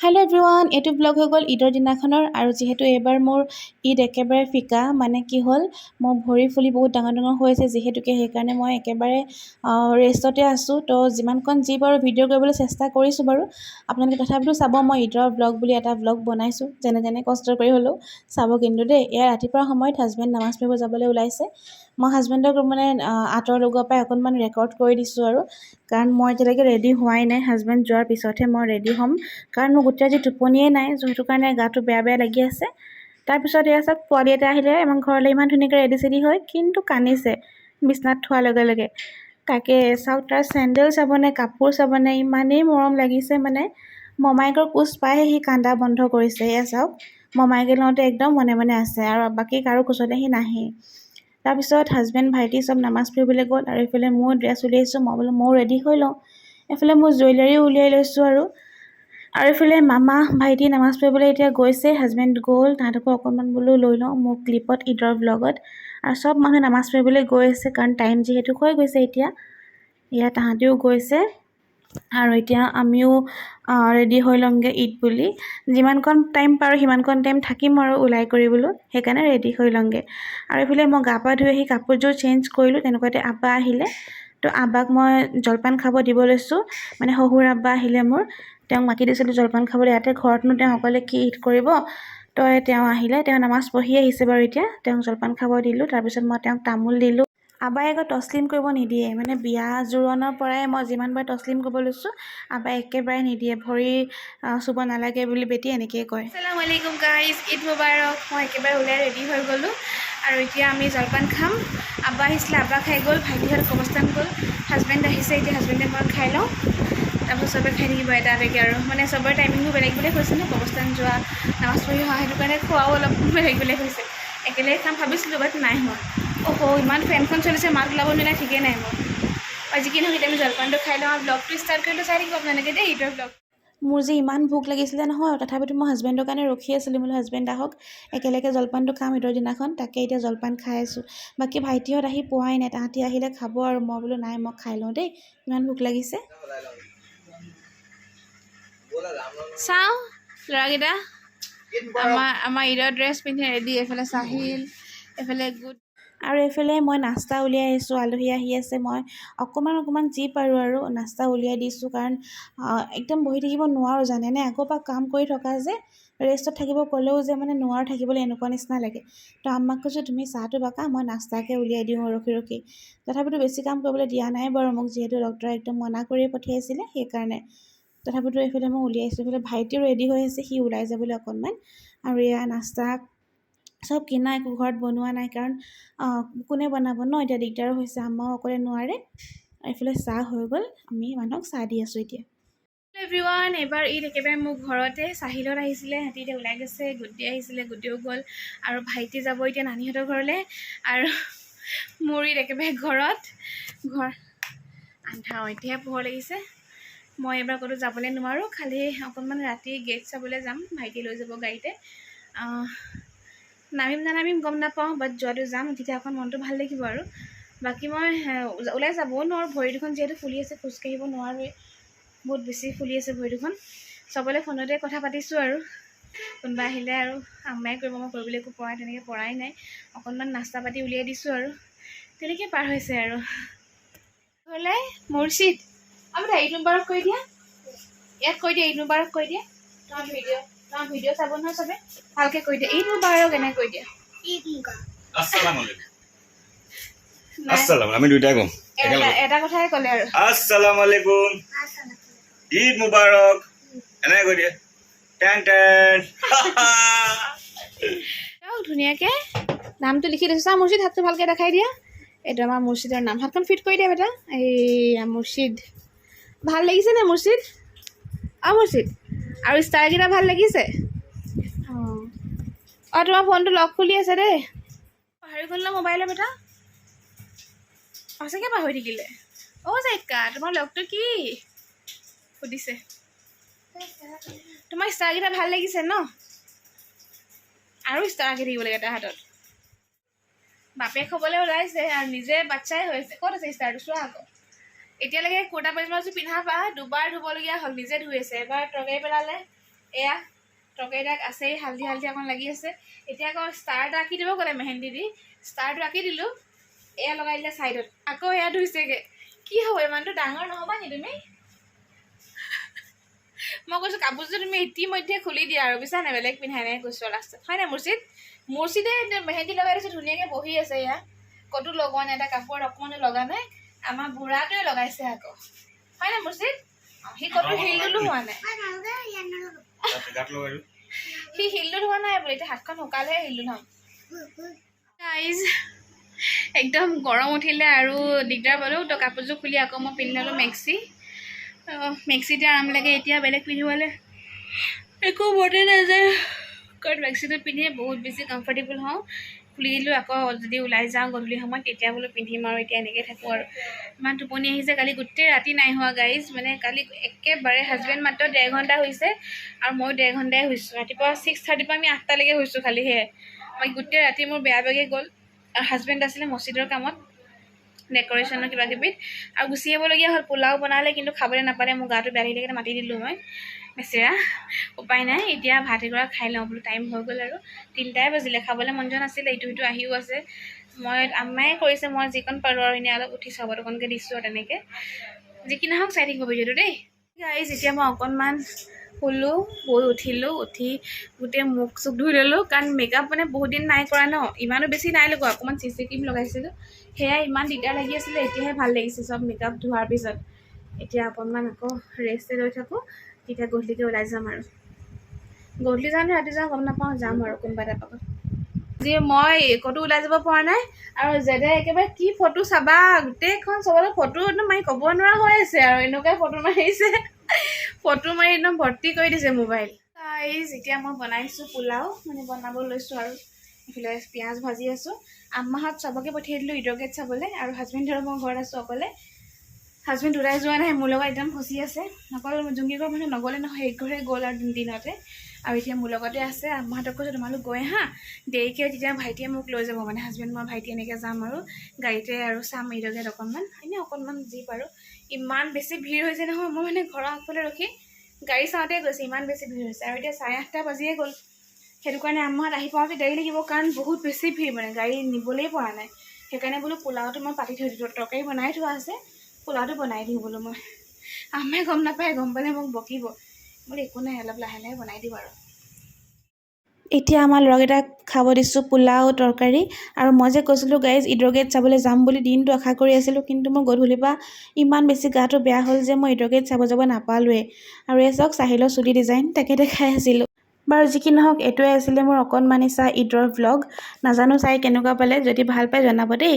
Hello' everyone, এইটো blog হৈ গ'ল ঈদৰ দিনাখনৰ। আৰু যিহেতু এইবাৰ মোৰ ঈদ একেবাৰে ফিকা, মানে কি হ'ল, মোৰ ভৰি ফুলি বহুত ডাঙৰ ডাঙৰ হৈ আছে যিহেতুকে, সেইকাৰণে মই একেবাৰে ৰেষ্টতে আছোঁ। তো যিমানকণ যি বাৰু ভিডিঅ' কৰিবলৈ চেষ্টা কৰিছোঁ বাৰু। আপোনালোকে তথাপিতো চাব, মই ঈদৰ ব্লগ বুলি এটা ব্লগ বনাইছোঁ, যেনে তেনে কষ্ট কৰি হ'লেও চাব কিন্তু দেই। এয়া ৰাতিপুৱাৰ সময়ত হাজবেণ্ড নামাজ পঢ়িব যাবলৈ ওলাইছে। মই হাজবেণ্ডক মানে আঁতৰ লগৰ পৰাই অকণমান ৰেকৰ্ড কৰি দিছোঁ আৰু, কাৰণ মই এতিয়ালৈকে ৰেডি হোৱাই নাই। হাজবেণ্ড যোৱাৰ পিছতহে মই ৰেডি হ'ম, কাৰণ মোৰ গোটেই আজি টোপনিয়ে নাই, সেইটো কাৰণে গাটো বেয়া বেয়া লাগি আছে। তাৰপিছত এয়া চাওক, পোৱালি এটা আহিলে আমাৰ ঘৰলৈ ইমান ধুনীয়াকৈ ৰেডি চেডি হৈ, কিন্তু কান্দিছে বিচনাত থোৱাৰ লগে লগে। তাকে চাওক, তাৰ চেণ্ডেল চাবনে কাপোৰ চাবনে, ইমানেই মৰম লাগিছে মানে। মমায়েকৰ কোচ পাইহে সি কান্দা বন্ধ কৰিছে। এয়া চাওক, মমায়েকে লওঁতে একদম মনে মনে আছে, আৰু বাকী কাৰো কোচতে সি নাহেই। তাৰপিছত হাজবেণ্ড ভাইটি চব নামাজ পঢ়িবলৈ গ'ল, আৰু এইফালে ময়ো ড্ৰেছ উলিয়াইছোঁ। মই বোলো ময়ো ৰেডি হৈ লওঁ। এইফালে মোৰ জুৱেলাৰীও উলিয়াই লৈছোঁ আৰু এইফালে মামা ভাইটি নামাজ পঢ়িবলৈ এতিয়া গৈছে। হাজবেণ্ড গ'ল, তাহাঁতকো অকণমান বোলো লৈ লওঁ মোৰ ক্লিপত, ঈদৰ ব্লগত। আৰু চব মানুহে নামাজ পঢ়িবলৈ গৈ আছে, কাৰণ টাইম যিহেতু হৈ গৈছে এতিয়া। এয়া তাহাঁতেও গৈছে, আৰু এতিয়া আমিও ৰেডি হৈ লওঁগৈ ঈদ বুলি। যিমানকণ টাইম পাৰোঁ সিমানকণ টাইম থাকিম আৰু ওলাই কৰিবলৈ, সেইকাৰণে ৰেডি হৈ লওঁগৈ। আৰু এইফালে মই গা পা ধুই আহি কাপোৰযোৰ চেঞ্জ কৰিলোঁ, তেনেকুৱাতে আব্বা আহিলে। তো আব্বাক মই জলপান খাব দিব লৈছোঁ, মানে শহুৰ আব্বা আহিলে মোৰ। তেওঁক মাতি দিছিলোঁ জলপান খাবলৈ, ইয়াতে ঘৰতনো তেওঁ অকলে কি ঈদ কৰিব। তো তেওঁ আহিলে, তেওঁ নামাজ পঢ়ি আহিছে বাৰু এতিয়া। তেওঁক জলপান খাব দিলোঁ, তাৰপিছত মই তেওঁক তামোল দিলোঁ। আব্বাই আকৌ তছলিম কৰিব নিদিয়ে, মানে বিয়া জোৰোণৰ পৰাই মই যিমানবাৰ তছলিম কৰিব লৈছোঁ, আব্বাই একেবাৰে নিদিয়ে, ভৰি চুব নালাগে বুলি বেটি এনেকৈয়ে কয়। আসসালামু আলাইকুম গাইজ, ঈদ মুবাৰক। মই একেবাৰে ওলাই ৰেডি হৈ গ'লোঁ, আৰু এতিয়া আমি জলপান খাম। আব্বা আহিছিলে, আব্বা খাই গ'ল, ভাইটিহঁত কবৰস্থান গ'ল, হাজবেণ্ড আহিছে, এতিয়া হাজবেণ্ডে মই খাই লওঁ। তাৰপিছত চবে খাই থাকিব এটা এটাকৈ, আৰু মানে চবৰে টাইমিংবোৰ বেলেগ বেলেগ হৈছে ন, কবৰস্থান যোৱা, নামাজ পঢ়ি অহা, সেইটো কাৰণে খোৱাও অলপ বেলেগ বেলেগ হৈছে। একেলগে খাম ভাবিছিলোঁ, বাট নাই হোৱা। ইমান ফেনখন চলিছে, মাত ওলাব নোৱাৰে, ঠিকেই নাই মোৰ। আৰু যি কি নহওক, এতিয়া আমি জলপানটো খাই লওঁ, আৰু ব্লগটো ষ্টাৰ্ট কৰিলোঁ। চাই থাকিব আপোনালোকে দেই ঈদৰ ব্লগ। মোৰ যে ইমান ভোক লাগিছিলে নহয়, তথাপিতো মই হাজবেণ্ডৰ কাৰণে ৰখি আছিলোঁ, বোলো হাজবেণ্ড আহক, একেলগে জলপানটো খাম ঈদৰ দিনাখন। তাকে এতিয়া জলপান খাই আছোঁ। বাকী ভাইটিহঁত আহি পোৱাই নাই, তাহাঁতি আহিলে খাব, আৰু মই বোলো নাই, মই খাই লওঁ দেই, ইমান ভোক লাগিছে। চাওঁ ল'ৰাকেইটা আমাৰ ঈদৰ ড্ৰেছ পিন্ধি ৰেডি। এইফালে চাহিল, এইফালে গুড, আৰু এইফালে মই নাস্তা উলিয়াই আহিছোঁ। আলহী আহি আছে, মই অকণমান যি পাৰোঁ আৰু নাস্তা উলিয়াই দিছোঁ, কাৰণ একদম বহি থাকিব নোৱাৰোঁ জানেনে, আগৰ পৰা কাম কৰি থকা যে, ৰেষ্টত থাকিব ক'লেও যে মানে নোৱাৰোঁ থাকিবলৈ, এনেকুৱা নিচিনা লাগে। তো আম্মাক কৈছোঁ তুমি চাহটো বাকা, মই নাস্তাকে উলিয়াই দিওঁ ৰখি ৰখি। তথাপিতো বেছি কাম কৰিবলৈ দিয়া নাই বাৰু মোক, যিহেতু ডক্টৰে একদম মনা কৰি পঠিয়াইছিলে, সেইকাৰণে। তথাপিতো এইফালে মই উলিয়াইছোঁ। এইফালে ভাইটিও ৰেডি হৈ আছে, সি ওলাই যাবলৈ অকণমান। আৰু এয়া নাস্তা চব কিনা, একো ঘৰত বনোৱা নাই, কাৰণ কোনে বনাব ন, এতিয়া দিগদাৰো হৈছে, আম্মাও অকলে নোৱাৰে। এইফালে চাহ হৈ গ'ল, আমি মানুহক চাহ দি আছোঁ এতিয়া। এভৰিৱান, এইবাৰ ঈদ একেবাৰে মোৰ ঘৰতে। চাহিলত আহিছিলে, সিহঁতি এতিয়া ওলাই গৈছে, গুড্ডি আহিছিলে, গুড্ডিও গ'ল, আৰু ভাইটি যাব এতিয়া নানীহঁতৰ ঘৰলৈ। আৰু মোৰ ঈদ একেবাৰে ঘৰত। ঘৰ আন্ধাৰ, এতিয়াহে পোহৰ লাগিছে। মই এইবাৰ ক'তো যাবলৈ নোৱাৰোঁ, খালি অকণমান ৰাতি গেট চাবলৈ যাম, ভাইটি লৈ যাব গাড়ীতে। নামিম নানামিম গম নাপাওঁ, বাট যোৱাটো যাম, তেতিয়া অকণ মনটো ভাল লাগিব আৰু। বাকী মই ওলাই যাবও নোৱাৰোঁ, ভৰি দুখন যিহেতু ফুলি আছে, খোজকাঢ়িব নোৱাৰোঁৱেই, বহুত বেছি ফুলি আছে ভৰি দুখন। চবলৈ ফোনতে কথা পাতিছোঁ, আৰু কোনোবা আহিলে আৰু আম্মাই কৰিব, মই কৰিবলৈ একো তেনেকৈ পৰাই নাই। অকণমান নাস্তা পাতি উলিয়াই দিছোঁ, আৰু তেনেকৈ পাৰ হৈছে আৰু। হ'লে মুৰ্ছিদ আমাৰ ঈদ মুবাৰক কৈ দিয়া, ইয়াত কৈ দিয়া ঈদ মুবাৰক কৈ দিয়া। তোমাৰ ভিডিঅ' চাব নহয় চবে, ভালকৈ কৈ দিয়া ঈদ মুবাৰক, এনেকৈ কৈ দিয়া। আমি দুইটাই কম, এটা কথাই ক'লে আৰু আসসালামু আলাইকুম, ঈদ মুবাৰক, এনেকৈ কৈ দিয়া। ধুনীয়াকৈ নামটো লিখি দিছোঁ। চা মুৰ্ছিদ, হাতটো ভালকৈ দেখাই দিয়া। এইটো আমাৰ মুৰ্ছিদৰ নাম, হাতখন ফিট কৰি দিয়া বেটা। এইয়া মুৰ্ছিদ, ভাল লাগিছে নে মুৰ্ছিদ? মুৰ্ছিদ, আৰু ষ্টাৰকেইটা ভাল লাগিছে? তোমাৰ ফোনটো লক খুলি আছে দেই, পাহৰি গ'ল ন মোবাইলৰ বেটা, সঁচাকৈ পাহৰি থাকিলে। জাইকা, তোমাৰ লগটো কি সুধিছে? তোমাৰ ষ্টাৰকেইটা ভাল লাগিছে ন? আৰু ষ্টাৰ আঁকি থাকিব লাগে তাৰ হাতত। বাপেক হ'বলৈ ওলাইছে, আৰু নিজে বাচ্ছাই হৈছে। ক'ত আছে ষ্টাৰটো? চোৱা আকৌ। এতিয়ালৈকে কুৰ্তা পাজামাযোৰ পিন্ধা পা দুবাৰ ধুবলগীয়া হ'ল, নিজে ধুই আছে। এবাৰ তৰকাৰী পেলালে, এয়া তৰকাৰীটাক আছেই, হালধি অকণ লাগি আছে। এতিয়া আকৌ ষ্টাৰ এটা আঁকি দিব ক'লে মেহেন্দি দি, ষ্টাৰটো আঁকি দিলোঁ। এয়া লগাই দিলে ছাইডত, আকৌ এয়া ধুইছেগৈ। কি হ'ব, ইমানটো ডাঙৰ নহ'বা নি তুমি? মই কৈছোঁ কাপোৰযোৰ তুমি ইতিমধ্যে খুলি দিয়া আৰু বুজিছা নাই, বেলেগ পিন্ধাই নাই কৈছোঁ লাষ্টত, হয় নাই মুৰ্চিদে মেহেন্দি লগাই দিছে, ধুনীয়াকৈ বহি আছে। এয়া ক'তো লগোৱা নাই, এটা কাপোৰত অকণমানো লগা নাই। আমাৰ বুঢ়াটোৱে লগাইছে আকৌ, হয় নাই মুৰ্চিদ? সি ক'তো শিলডুলো হোৱা নাই, সি শিলডুল হোৱা নাই বোলে। এতিয়া হাতখন শুকালেহে শিলডুল হ'ম। গাইজ একদম গৰম উঠিলে আৰু দিগদাৰ পালোঁ, তো কাপোৰযোৰ খুলি আকৌ মই পিন্ধি ল'লোঁ মেক্সি। মেক্সিতে আৰাম লাগে, এতিয়া বেলেগ পিন্ধিবলৈ একো মনে নাযায়, কাৰণ মেক্সিটো পিন্ধিয়ে বহুত বেছি কমফৰ্টেবল হওঁ। খুলি দিলোঁ, আকৌ যদি ওলাই যাওঁ গধূলি সময়ত তেতিয়া বোলো পিন্ধিম আৰু এতিয়া এনেকৈ থাকোঁ আৰু। ইমান টোপনি আহিছে, কালি গোটেই ৰাতি নাই হোৱা গাইজ, মানে কালি একেবাৰে হাজবেণ্ড মাত্ৰ 1.5 ঘণ্টা হৈছে আৰু ময়ো 1.5 ঘণ্টাই হৈছোঁ। ৰাতিপুৱা 6:30 পৰা আমি 8টালৈকে হৈছোঁ খালি, সেয়ে মই গোটেই ৰাতি মোৰ বেয়া বেগে গ'ল। আৰু হাজবেণ্ড আছিলে মছজিদৰ কামত, ডেক'ৰেশ্যনৰ কিবা কিবিত, আৰু গুচি আহিবলগীয়া হ'ল। পোলাও বনালে কিন্তু খাবলৈ নাপালে, মোৰ গাটো বেয়া লাগি থাকিলে, মাতি দিলোঁ মই বেচেৰা, উপায় নাই। এতিয়া ভাত এগৰা খাই লওঁ বোলো, টাইম হৈ গ'ল আৰু 3টাই বাজিলে, খাবলৈ মন যোৱা নাছিলে, ইটো সিটো আহিও আছে। মই আম্মায়ে কৰিছে, মই যিকণ পাৰোঁ আৰু এনেই অলপ উঠি চবত অকণকৈ দিছোঁ আৰু তেনেকৈ, যি কি নহওক চাই থাকিব ভিডিঅ'টো দেই গাইজ। এতিয়া মই অকণমান শুলোঁ, শুই উঠিলোঁ, উঠি গোটেই মুখ চুখ ধুই ল'লোঁ, কাৰণ মেকআপ মানে বহুত দিন নাই কৰা ন, ইমানো বেছি নাই লগোৱা, অকণমান CC ক্ৰীম লগাইছিলোঁ, সেয়াই ইমান দিগদাৰ লাগি আছিলে। এতিয়াহে ভাল লাগিছে চব মেকআপ ধোৱাৰ পিছত। এতিয়া অকণমান আকৌ ৰেষ্ট লৈ থাকোঁ, তেতিয়া গধূলিকৈ ওলাই যাম আৰু। গধূলি যাওঁ নে ৰাতি যাওঁ গম নাপাওঁ, যাম আৰু কোনোবা এটা পাকত। যি মই ক'তো ওলাই যাব পৰা নাই, আৰু যেনে একেবাৰে কি ফটো চাবা, গোটেইখন চবতে ফটো একদম মাৰি ক'ব নোৱাৰা হৈ আছে আৰু, এনেকুৱাই ফটো মাৰিছে, ফটো মাৰি একদম ভৰ্তি কৰি দিছে মোবাইল। গাইজ এতিয়া মই বনাইছোঁ পোলাও, মানে বনাব লৈছোঁ আৰু এইফালে পিঁয়াজ ভাজি আছোঁ। আম্মাহঁত চবকে পঠিয়াই দিলোঁ ঈদৰ গেট চাবলৈ, আৰু হাজবেণ্ড আৰু মই ঘৰত আছোঁ অকলে। হাজবেণ্ড ওলাই যোৱা নাই, মোৰ লগত একদম ফচি আছে, অকল জুংগীঘৰ মানুহ নগ'লে নহয়, একঘৰে গ'ল আৰু দিনতে, আৰু এতিয়া মোৰ লগতে আছে। আম্মাহঁতক কৈছোঁ তোমালোক গৈ আহা, দেৰিকৈ তেতিয়া ভাইটিয়ে মোক লৈ যাব, মানে হাজবেণ্ড মই ভাইটি এনেকৈ যাম আৰু গাড়ীতে, আৰু চাম ঈদৰ গেট অকণমান, এনেই অকণমান যি পাৰোঁ। ইমান বেছি ভিৰ হৈছে নহয়, মই মানে ঘৰৰ আগফালে ৰখি গাড়ী চাওঁতে গৈছে, ইমান বেছি ভিৰ হৈছে। আৰু এতিয়া 8:30 বাজিয়ে গ'ল, সেইটো কাৰণে আম্মাহঁত আহি পাওঁতে দেৰি লাগিব, কাৰণ বহুত বেছি ভিৰ, মানে গাড়ী নিবলৈই পৰা নাই। সেইকাৰণে বোলো পোলাওটো মই পাতি থৈ দিলোঁ, তৰকাৰী বনাই থোৱা আছে, পোলাওটো বনাই দিওঁ বোলো মই। আম্মাই গম নাপায়, গম পালে মোক বকিব, বোলো একো নাই অলপ লাহে লাহে বনাই দিওঁ আৰু। এতিয়া আমাৰ ল'ৰাকেইটাক খাব দিছোঁ পোলাও তৰকাৰী। আৰু মই যে কৈছিলোঁ গাইজ ঈদৰ গেট চাবলৈ যাম বুলি দিনটো আশা কৰি আছিলোঁ, কিন্তু মই গধূলিৰ পৰা ইমান বেছি গাটো বেয়া হ'ল যে মই ঈদৰ গেট চাব যাব নাপালোৱে। আৰু এই চাওক চাহিলৰ চুলি ডিজাইন তাকে দেখাই আছিলোঁ। বাৰু যি কি নহওক, এইটোৱে আছিলে মোৰ অকণমানি ঈদৰ ভ্লগ। নাজানো চাই কেনেকুৱা পালে, যদি ভাল পাই জনাব দেই।